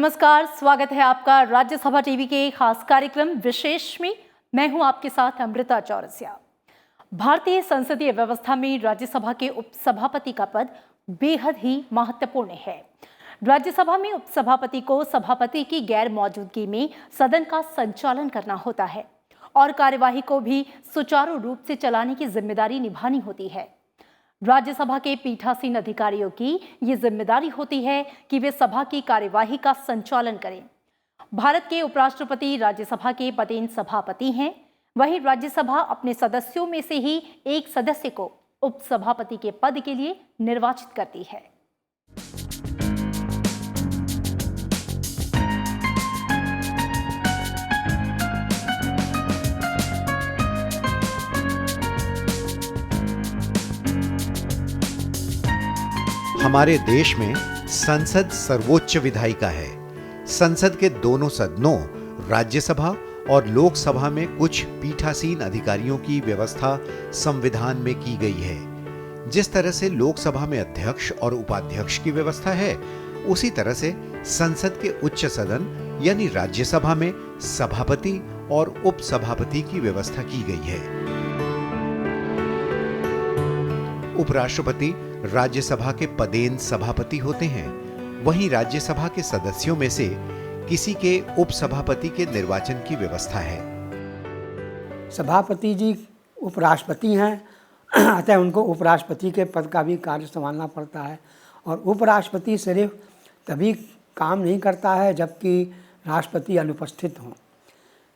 नमस्कार, स्वागत है आपका राज्यसभा टीवी के खास कार्यक्रम विशेष में। मैं हूं आपके साथ अमृता चौरसिया। भारतीय संसदीय व्यवस्था में राज्यसभा के उपसभापति का पद बेहद ही महत्वपूर्ण है। राज्यसभा में उपसभापति को सभापति की गैर मौजूदगी में सदन का संचालन करना होता है और कार्यवाही को भी सुचारू रूप से चलाने की जिम्मेदारी निभानी होती है। राज्यसभा के पीठासीन अधिकारियों की ये जिम्मेदारी होती है कि वे सभा की कार्यवाही का संचालन करें। भारत के उपराष्ट्रपति राज्यसभा के पदेन सभापति हैं। वहीं राज्यसभा अपने सदस्यों में से ही एक सदस्य को उपसभापति के पद के लिए निर्वाचित करती है। हमारे देश में संसद सर्वोच्च विधायिका है। संसद के दोनों सदनों राज्यसभा और लोकसभा में कुछ पीठासीन अधिकारियों की व्यवस्था संविधान में की गई है। जिस तरह से लोकसभा में अध्यक्ष और उपाध्यक्ष की व्यवस्था है, उसी तरह से संसद के उच्च सदन यानी राज्यसभा में सभापति और उपसभापति की व्यवस्था की गई है। उपराष्ट्रपति राज्यसभा के पदेन सभापति होते हैं। वहीं राज्यसभा के सदस्यों में से किसी के उपसभापति के निर्वाचन की व्यवस्था है। सभापति जी उपराष्ट्रपति हैं, अतः उनको उपराष्ट्रपति के पद का भी कार्य संभालना पड़ता है। और उपराष्ट्रपति सिर्फ तभी काम नहीं करता है जबकि राष्ट्रपति अनुपस्थित हों।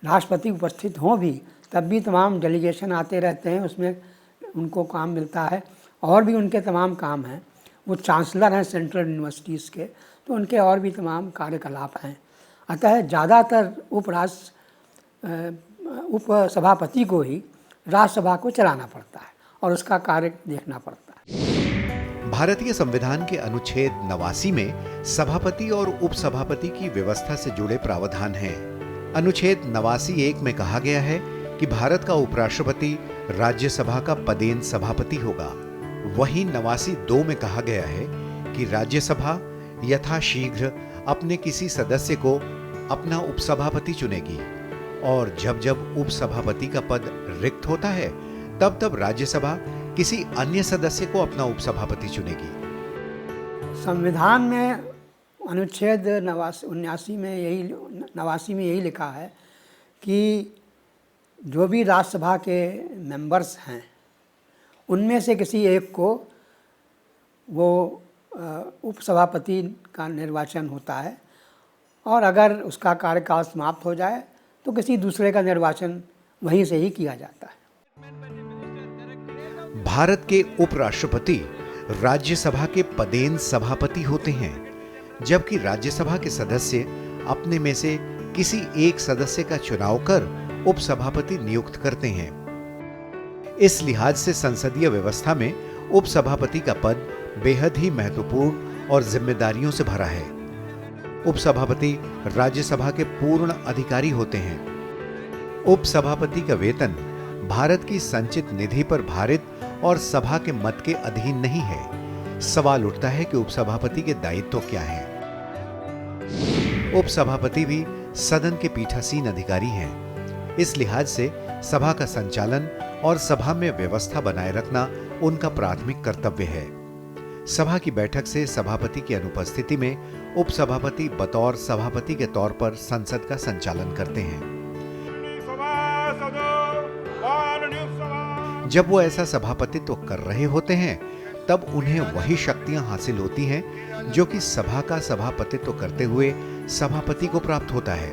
राष्ट्रपति उपस्थित हों भी तब भी तमाम डेलीगेशन आते रहते हैं, उसमें उनको काम मिलता है। और भी उनके तमाम काम हैं। वो चांसलर हैं सेंट्रल यूनिवर्सिटीज़ के, तो उनके और भी तमाम कार्यकलाप हैं। अतः ज़्यादातर उपसभापति को ही राज्यसभा को चलाना पड़ता है और उसका कार्य देखना पड़ता है। भारतीय संविधान के अनुच्छेद 89 में सभापति और उपसभापति की व्यवस्था से जुड़े प्रावधान हैं। अनुच्छेद 89(1) में कहा गया है कि भारत का उपराष्ट्रपति राज्यसभा का पदेन सभापति होगा। वहीं 89(2) में कहा गया है कि राज्यसभा यथाशीघ्र अपने किसी सदस्य को अपना उपसभापति चुनेगी और जब जब उपसभापति का पद रिक्त होता है तब तब राज्यसभा किसी अन्य सदस्य को अपना उपसभापति चुनेगी। संविधान में अनुच्छेद 89 में यही लिखा है कि जो भी राज्यसभा के मेंबर्स हैं उनमें से किसी एक को वो उपसभापति का निर्वाचन होता है और अगर उसका कार्यकाल समाप्त हो जाए तो किसी दूसरे का निर्वाचन वहीं से ही किया जाता है। भारत के उपराष्ट्रपति राज्यसभा के पदेन सभापति होते हैं, जबकि राज्यसभा के सदस्य अपने में से किसी एक सदस्य का चुनाव कर उपसभापति नियुक्त करते हैं। इस लिहाज से संसदीय व्यवस्था में उपसभापति का पद बेहद ही महत्वपूर्ण और जिम्मेदारियों से भरा है। उपसभापति राज्यसभा के पूर्ण अधिकारी होते हैं। उपसभापति का वेतन भारत की संचित निधि पर भारित और सभा के मत के अधीन नहीं है। सवाल उठता है कि उपसभापति के दायित्व क्या हैं? उपसभापति भी सदन के पीठासीन अधिकारी हैं। इस लिहाज से सभा का संचालन और सभा में व्यवस्था बनाए रखना उनका प्राथमिक कर्तव्य है। सभा की बैठक से सभापति की अनुपस्थिति में उपसभापति बतौर सभापति के तौर पर संसद का संचालन करते हैं। जब वो ऐसा सभापतित्व कर रहे होते हैं तब उन्हें वही शक्तियां हासिल होती हैं जो कि सभा का सभापतित्व करते हुए सभापति को प्राप्त होता है।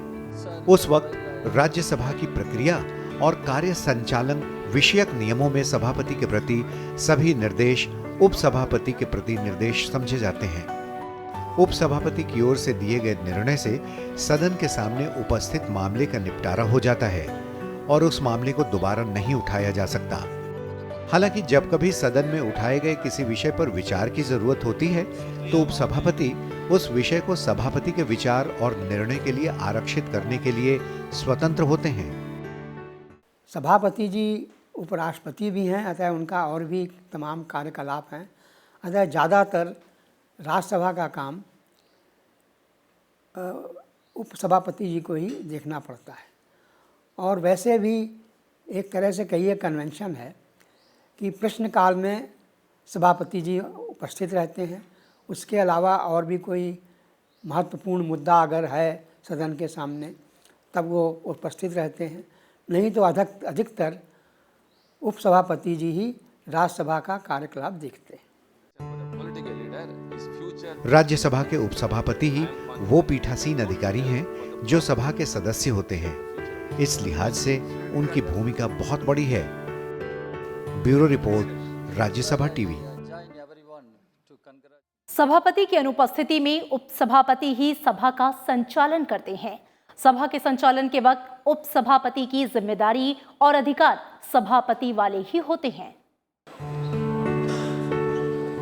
उस वक्त राज्यसभा की प्रक्रिया और कार्य संचालन विषयक नियमों में सभापति के प्रति सभी निर्देश उपसभापति के प्रति निर्देश समझे जाते हैं। उपसभापति की ओर से दिए गए निर्णय से सदन के सामने उपस्थित मामले का निपटारा हो जाता है और उस मामले को दोबारा नहीं उठाया जा सकता। हालांकि जब कभी सदन में उठाए गए किसी विषय पर विचार की जरूरत होती है तो उपसभापति उस विषय को सभापति के विचार और निर्णय के लिए आरक्षित करने के लिए स्वतंत्र होते हैं। सभापति जी उपराष्ट्रपति भी हैं, अतः उनका और भी तमाम कार्यकलाप हैं। अतः ज़्यादातर राज्यसभा का काम उपसभापति जी को ही देखना पड़ता है। और वैसे भी एक तरह से कहिए कन्वेंशन है कि प्रश्नकाल में सभापति जी उपस्थित रहते हैं। उसके अलावा और भी कोई महत्वपूर्ण मुद्दा अगर है सदन के सामने तब वो उपस्थित रहते हैं, नहीं तो अधिकतर उपसभापति जी ही राज्यसभा का कार्यकलाप देखते हैं। राज्यसभा के उपसभापति ही वो पीठासीन अधिकारी हैं जो सभा के सदस्य होते हैं। इस लिहाज से उनकी भूमिका बहुत बड़ी है। Bureau report, Rajya Sabha TV. सभापति की अनुपस्थिति में उपसभापति ही सभा का संचालन करते हैं। सभा के संचालन के वक्त उपसभापति की जिम्मेदारी और अधिकार सभापति वाले ही होते हैं।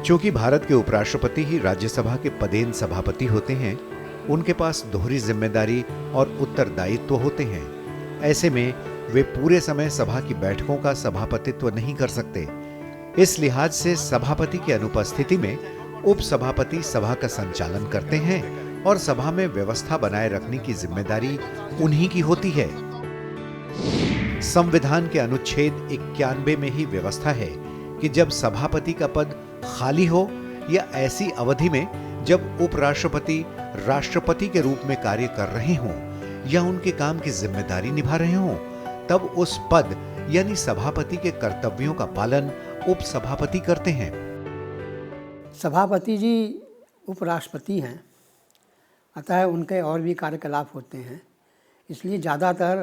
चूंकि भारत के उपराष्ट्रपति ही राज्यसभा के पदेन सभापति होते हैं, उनके पास दोहरी जिम्मेदारी और उत्तरदायित्व होते हैं। ऐसे में वे पूरे समय सभा की बैठकों का सभापतित्व नहीं कर सकते। इस लिहाज से सभापति की अनुपस्थिति में उपसभापति सभा का संचालन करते हैं और सभा में व्यवस्था बनाए रखने की जिम्मेदारी उन्हीं की होती है। संविधान के अनुच्छेद 91 में ही व्यवस्था है कि जब सभापति का पद खाली हो या ऐसी अवधि में जब उपराष्ट्रपति राष्ट्रपति के रूप में कार्य कर रहे हों या उनके काम की जिम्मेदारी निभा रहे हों, तब उस पद यानी सभापति के कर्तव्यों का पालन उपसभापति करते हैं। सभापति जी उपराष्ट्रपति हैं, अतः उनके और भी कार्यकलाप होते हैं, इसलिए ज़्यादातर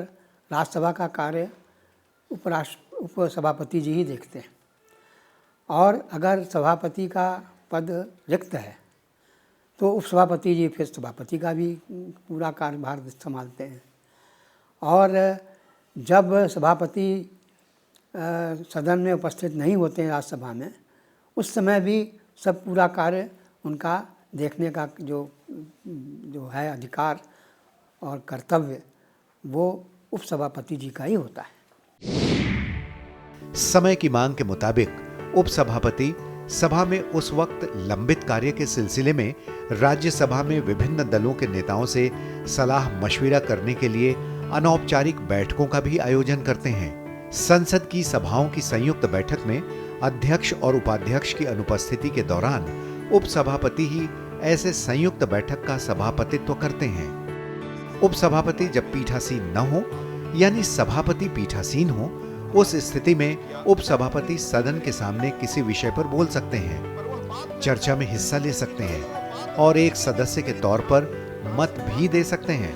राज्यसभा का कार्य उपसभापति जी ही देखते हैं। और अगर सभापति का पद रिक्त है तो उपसभापति जी फिर सभापति का भी पूरा कार्यभार संभालते हैं। और जब सभापति सदन में उपस्थित नहीं होते हैं राज्यसभा में, उस समय भी सब पूरा कार्य उनका देखने का जो है अधिकार और कर्तव्य वो उपसभापति जी का ही होता है। समय की मांग के मुताबिक उपसभापति सभा में उस वक्त लंबित कार्य के सिलसिले में राज्यसभा में विभिन्न दलों के नेताओं से सलाह मशविरा करने के लिए अनौपचारिक बैठकों का भी आयोजन करते हैं। संसद की सभाओं की संयुक्त बैठक में अध्यक्ष और उपाध्यक्ष की अनुपस्थिति के दौरान उपसभापति ही ऐसे संयुक्त बैठक का सभापतित्व करते हैं। उपसभापति जब पीठासीन न हो यानी सभापति पीठासीन हो, उस स्थिति में उपसभापति सदन के सामने किसी विषय पर बोल सकते हैं, चर्चा में हिस्सा ले सकते हैं और एक सदस्य के तौर पर मत भी दे सकते हैं।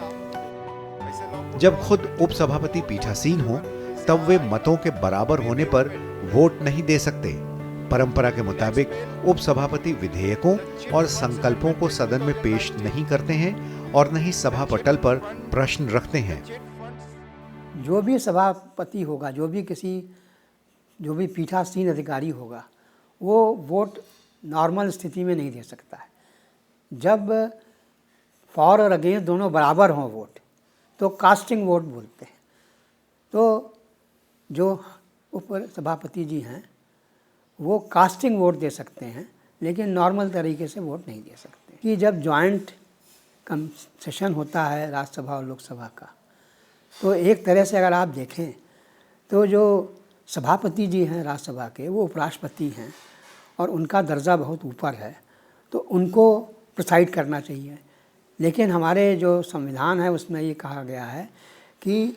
जब खुद उपसभापति पीठासीन हो तब वे मतों के बराबर होने पर वोट नहीं दे सकते। परंपरा के मुताबिक उपसभापति विधेयकों और संकल्पों को सदन में पेश नहीं करते हैं और न ही सभा पटल पर प्रश्न रखते हैं। जो भी सभापति होगा, जो भी पीठासीन अधिकारी होगा, वो वोट नॉर्मल स्थिति में नहीं दे सकता है। जब फॉर और अगेंस्ट दोनों बराबर हों वोट, तो कास्टिंग वोट बोलते हैं। तो जो उप सभापति जी हैं वो कास्टिंग वोट दे सकते हैं, लेकिन नॉर्मल तरीके से वोट नहीं दे सकते। कि जब जॉइंट सेशन होता है राज्यसभा और लोकसभा का, तो एक तरह से अगर आप देखें तो जो सभापति जी हैं राज्यसभा के, वो उपराष्ट्रपति हैं और उनका दर्जा बहुत ऊपर है, तो उनको प्रिसाइड करना चाहिए। लेकिन हमारे जो संविधान है उसमें ये कहा गया है कि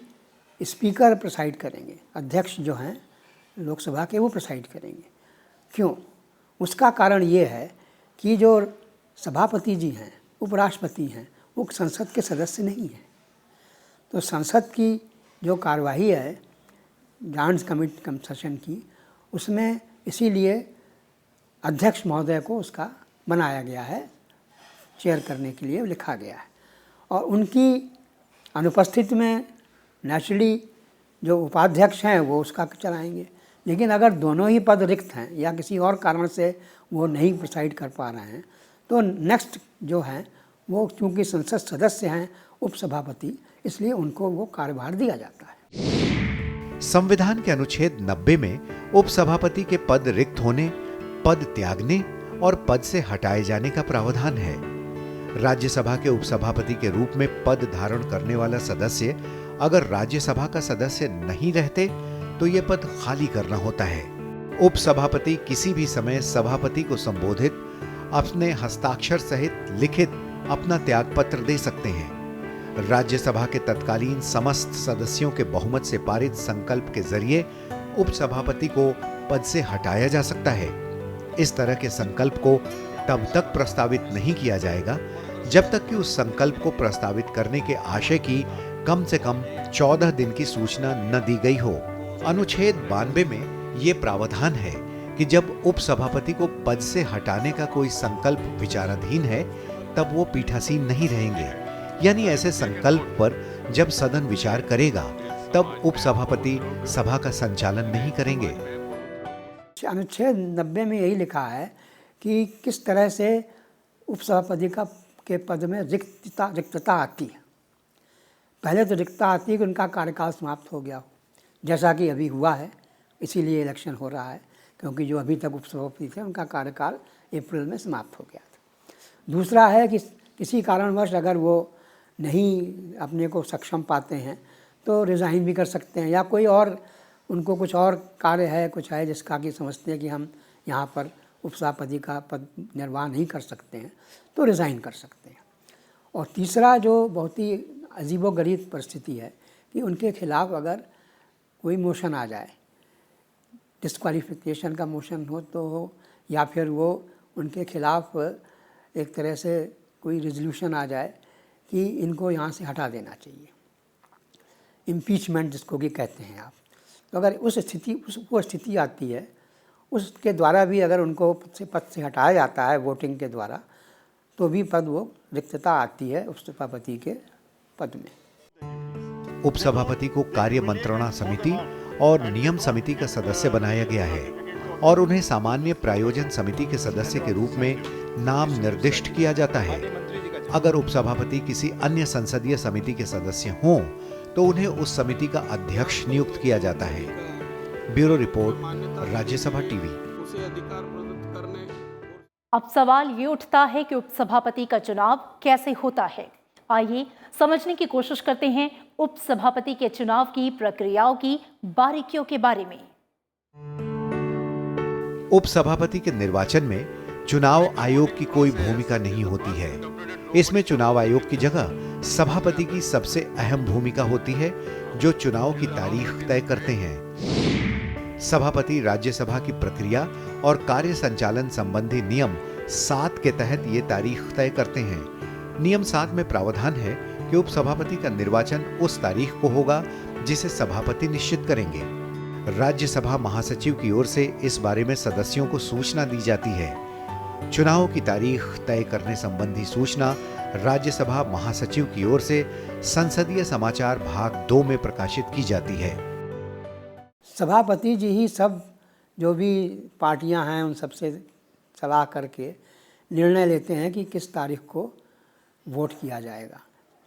स्पीकर प्रिसाइड करेंगे, अध्यक्ष जो हैं लोकसभा के वो प्रिसाइड करेंगे। क्यों? उसका कारण ये है कि जो सभापति जी हैं, उपराष्ट्रपति हैं, वो संसद के सदस्य नहीं हैं। तो संसद की जो कार्यवाही है जॉइंट कमिटी सेशन की, उसमें इसीलिए अध्यक्ष महोदय को उसका बनाया गया है, चेयर करने के लिए लिखा गया है। और उनकी अनुपस्थिति में नेचुरली जो उपाध्यक्ष हैं वो उसका चलाएंगे। लेकिन अगर दोनों ही पद रिक्त हैं या किसी और कारण से वो नहीं प्रिसाइड कर पा रहे हैं, तो नेक्स्ट जो हैं वो चूँकि संसद सदस्य हैं उपसभापति, इसलिए उनको वो कार्यभार दिया जाता है। संविधान के अनुच्छेद 90 में उपसभापति के पद रिक्त होने, पद त्यागने और पद से हटाए जाने का प्रावधान है। राज्यसभा के उपसभापति के रूप में पद धारण करने वाला सदस्य अगर राज्यसभा का सदस्य नहीं रहते तो ये पद खाली करना होता है। उपसभापति किसी भी समय सभापति को संबोधित अपने हस्ताक्षर सहित लिखित अपना त्याग पत्र दे सकते हैं। राज्यसभा के तत्कालीन समस्त सदस्यों के बहुमत से पारित संकल्प के जरिए उपसभापति को पद से हटाया जा सकता है। इस तरह के संकल्प को तब तक प्रस्तावित नहीं किया जाएगा जब तक कि उस संकल्प को प्रस्तावित करने के आशय की कम से कम 14 दिन की सूचना न दी गई हो। अनुच्छेद 92 में ये प्रावधान है कि जब उपसभापति को पद से हटाने का कोई संकल्प विचाराधीन है तब वो पीठासीन नहीं रहेंगे, यानी ऐसे संकल्प पर जब सदन विचार करेगा तब उपसभापति सभा का संचालन नहीं करेंगे। अनुच्छेद 90 में यही लिखा है कि किस तरह से उपसभापति के पद में रिक्तता आती है। पहले तो रिक्तता आती है कि उनका कार्यकाल समाप्त हो गया हो, जैसा कि अभी हुआ है, इसीलिए इलेक्शन हो रहा है, क्योंकि जो अभी तक उपसभापति थे उनका कार्यकाल अप्रैल में समाप्त हो गया था। दूसरा है कि किसी कारणवश अगर वो नहीं अपने को सक्षम पाते हैं तो रिज़ाइन भी कर सकते हैं, या कोई और उनको कुछ और कार्य है, कुछ है जिसका कि समझते हैं कि हम यहाँ पर उपसभापति का पद निर्वाह नहीं कर सकते हैं तो रिज़ाइन कर सकते हैं। और तीसरा जो बहुत ही अजीबोगरीब परिस्थिति है कि उनके खिलाफ अगर कोई मोशन आ जाए, डिस्क्वालिफिकेशन का मोशन हो तो हो, या फिर वो उनके खिलाफ एक तरह से कोई रिजोल्यूशन आ जाए कि इनको यहाँ से हटा देना चाहिए, इम्पीचमेंट जिसको कि कहते हैं आप, तो अगर वो स्थिति आती है, उसके द्वारा भी अगर उनको पद से हटाया जाता है वोटिंग के द्वारा, तो भी पद वो रिक्तता आती है उपसभापति के पद में। उपसभापति को कार्य मंत्रणा समिति और नियम समिति का सदस्य बनाया गया है और उन्हें सामान्य प्रायोजन समिति के सदस्य के रूप में नाम निर्दिष्ट किया जाता है। अगर उपसभापति किसी अन्य संसदीय समिति के सदस्य हों तो उन्हें उस समिति का अध्यक्ष नियुक्त किया जाता है। Bureau report, Rajya Sabha TV. अब सवाल ये उठता है कि उपसभापति का चुनाव कैसे होता है। आइए समझने की कोशिश करते हैं उपसभापति के चुनाव की प्रक्रियाओं की बारीकियों के बारे में। उपसभापति के निर्वाचन में चुनाव आयोग की कोई भूमिका नहीं होती है। इसमें चुनाव आयोग की जगह सभापति की सबसे अहम भूमिका होती है, जो चुनाव की तारीख तय करते हैं। सभापति राज्यसभा की प्रक्रिया और कार्य संचालन संबंधी नियम 7 के तहत ये तारीख तय करते हैं। नियम 7 में प्रावधान है कि उपसभापति का निर्वाचन उस तारीख को होगा जिसे सभापति निश्चित करेंगे। राज्यसभा महासचिव की ओर से इस बारे में सदस्यों को सूचना दी जाती है। चुनाव की तारीख तय करने संबंधी सूचना राज्यसभा महासचिव की ओर से संसदीय समाचार भाग 2 में प्रकाशित की जाती है। सभापति जी ही सब जो भी पार्टियां हैं उन सबसे सलाह करके निर्णय लेते हैं कि किस तारीख को वोट किया जाएगा,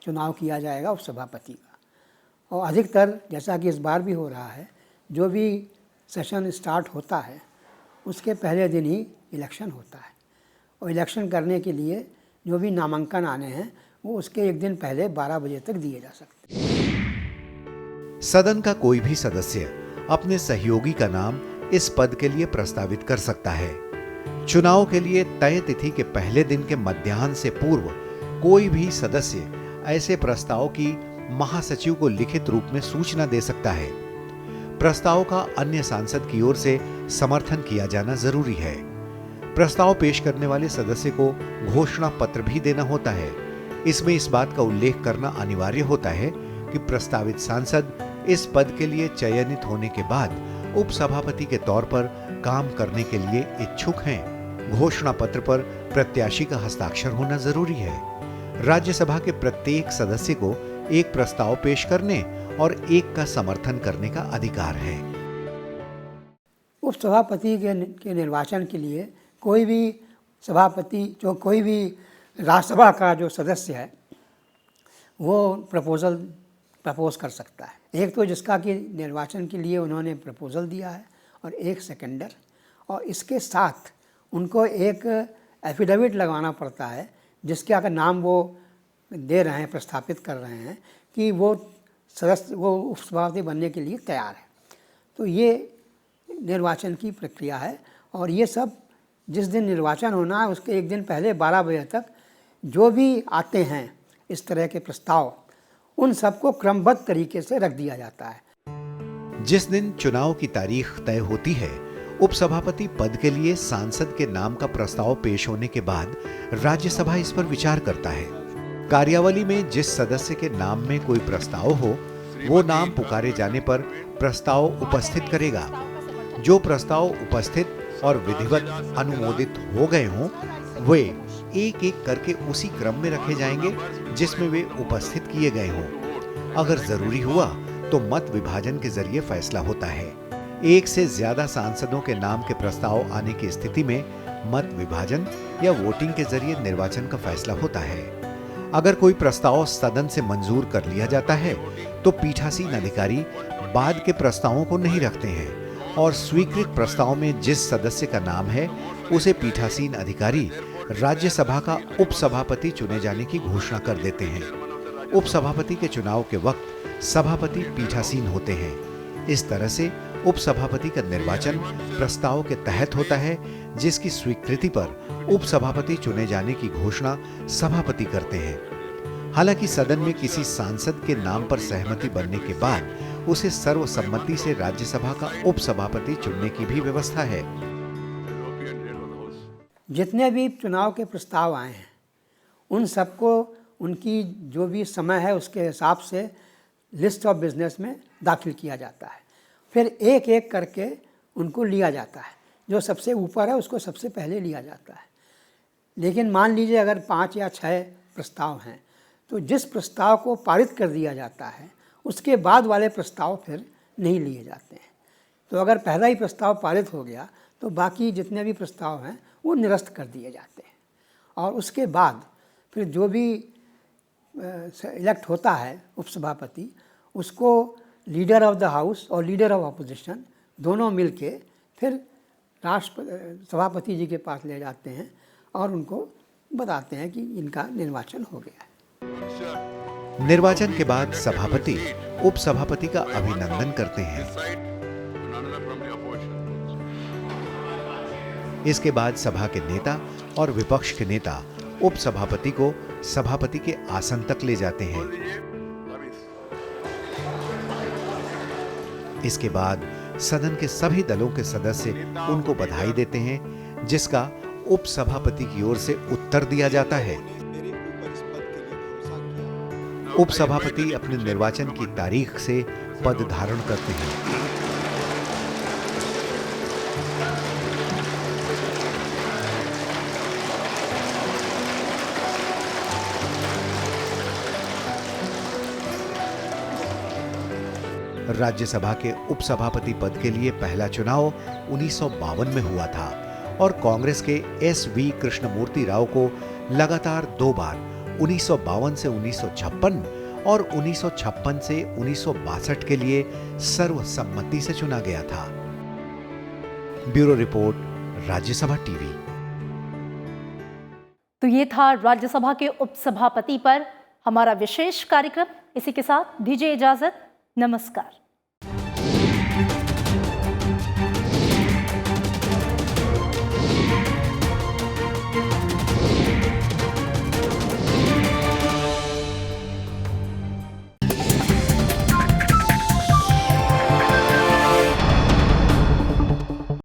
चुनाव किया जाएगा उपसभापति का। और अधिकतर जैसा कि इस बार भी हो रहा है, जो भी सेशन स्टार्ट होता है उसके पहले दिन ही इलेक्शन होता है, और इलेक्शन करने के लिए जो भी नामांकन आने हैं वो उसके एक दिन पहले 12 बजे तक दिए जा सकते हैं। सदन का कोई भी सदस्य अपने सहयोगी का नाम इस पद के लिए प्रस्तावित कर सकता है। चुनाव के लिए तय तिथि के पहले दिन के मध्याह्न से पूर्व कोई भी सदस्य ऐसे प्रस्ताव की महासचिव को लिखित रूप में सूचना दे सकता है। प्रस्ताव का अन्य सांसद की ओर से समर्थन किया जाना जरूरी है। प्रस्ताव पेश करने वाले सदस्य को घोषणा पत्र भी देना होता है। इसमें इस बात का उल्लेख करना अनिवार्य होता है कि प्रस्तावित सांसद इस पद के लिए चयनित होने के बाद उपसभापति के तौर पर काम करने के लिए इच्छुक हैं। घोषणा पत्र पर प्रत्याशी का हस्ताक्षर होना जरूरी है। राज्यसभा के प्रत्येक सदस्य को एक प्रस्ताव पेश करने और एक का समर्थन करने का अधिकार है। उपसभापति के निर्वाचन के लिए कोई भी सभापति, जो कोई भी राज्यसभा का जो सदस्य है वो प्रपोज कर सकता है। एक तो जिसका कि निर्वाचन के लिए उन्होंने प्रपोजल दिया है और एक सेकेंडर, और इसके साथ उनको एक एफिडेविट लगवाना पड़ता है जिसके अगर नाम वो दे रहे हैं, प्रस्थापित कर रहे हैं कि वो सदस्य, वो उपसभापति बनने के लिए तैयार है। तो ये निर्वाचन की प्रक्रिया है और ये सब जिस दिन निर्वाचन होना है उसके एक दिन पहले 12 बजे तक जो भी आते हैं इस तरह के प्रस्ताव, उन सबको क्रमबद्ध तरीके से रख दिया जाता है। जिस दिन चुनाव की तारीख तय होती है, उपसभापति पद के लिए सांसद के नाम का प्रस्ताव पेश होने के बाद राज्यसभा इस पर विचार करता है। कार्यावली में जिस सदस्य के नाम में कोई प्रस्ताव हो, वो नाम पुकारे जाने पर प्रस्ताव उपस्थित करेगा। जो प्रस्ताव उपस्थित और विधिवत अनुमोदित हो गए हों, वे एक एक करके उसी क्रम में रखे जाएंगे जिसमें वे उपस्थित किए गए हों। अगर जरूरी हुआ तो मत विभाजन के जरिए फैसला होता है। एक से ज्यादा सांसदों के नाम के प्रस्ताव आने की स्थिति में मत विभाजन या वोटिंग के जरिए निर्वाचन का फैसला होता है। अगर कोई प्रस्ताव सदन से मंजूर कर लिया जाता है तो पीठासीन अधिकारी बाद के प्रस्तावों को नहीं रखते हैं और स्वीकृत प्रस्ताव में जिस सदस्य का नाम है उसे पीठासीन अधिकारी राज्यसभा का उपसभापति चुने जाने की घोषणा कर देते हैं। उपसभापति के चुनाव के वक्त सभापति पीठासीन होते हैं। इस तरह से उपसभापति का निर्वाचन प्रस्ताव के तहत होता है, जिसकी स्वीकृति पर उपसभापति चुने जाने की घोषणा सभापति करते हैं। हालांकि सदन में किसी सांसद के नाम पर सहमति बनने के बाद उसे सर्वसम्मति से राज्यसभा का उपसभापति चुनने की भी व्यवस्था है। जितने भी चुनाव के प्रस्ताव आए हैं उन सबको उनकी जो भी समय है उसके हिसाब से लिस्ट ऑफ बिजनेस में दाखिल किया जाता है। फिर एक एक करके उनको लिया जाता है। जो सबसे ऊपर है उसको सबसे पहले लिया जाता है। लेकिन मान लीजिए अगर 5 या 6 प्रस्ताव हैं तो जिस प्रस्ताव को पारित कर दिया जाता है उसके बाद वाले प्रस्ताव फिर नहीं लिए जाते हैं। तो अगर पहला ही प्रस्ताव पारित हो गया तो बाकी जितने भी प्रस्ताव हैं वो निरस्त कर दिए जाते हैं। और उसके बाद फिर जो भी इलेक्ट होता है उपसभापति, उसको लीडर ऑफ द हाउस और लीडर ऑफ अपोजिशन दोनों मिलके फिर सभापति जी के पास ले जाते हैं और उनको बताते हैं कि इनका निर्वाचन हो गया है। निर्वाचन के बाद सभापति उपसभापति का अभिनंदन करते हैं। इसके बाद सभा के नेता और विपक्ष के नेता उपसभापति को सभापति के आसन तक ले जाते हैं। इसके बाद सदन के सभी दलों के सदस्य उनको बधाई देते हैं, जिसका उपसभापति की ओर से उत्तर दिया जाता है। उपसभापति अपने निर्वाचन की तारीख से पद धारण करते हैं। राज्यसभा के उपसभापति पद के लिए पहला चुनाव 1952 में हुआ था और कांग्रेस के एस.वी. कृष्णमूर्ति राव को लगातार 2 बार 1952 से 1956 और 1956 से 1962 के लिए सर्वसम्मति से चुना गया था। Bureau report, Rajya Sabha TV. तो ये था राज्यसभा के उपसभापति पर हमारा विशेष कार्यक्रम। इसी के साथ दीजिए इजाजत। नमस्कार।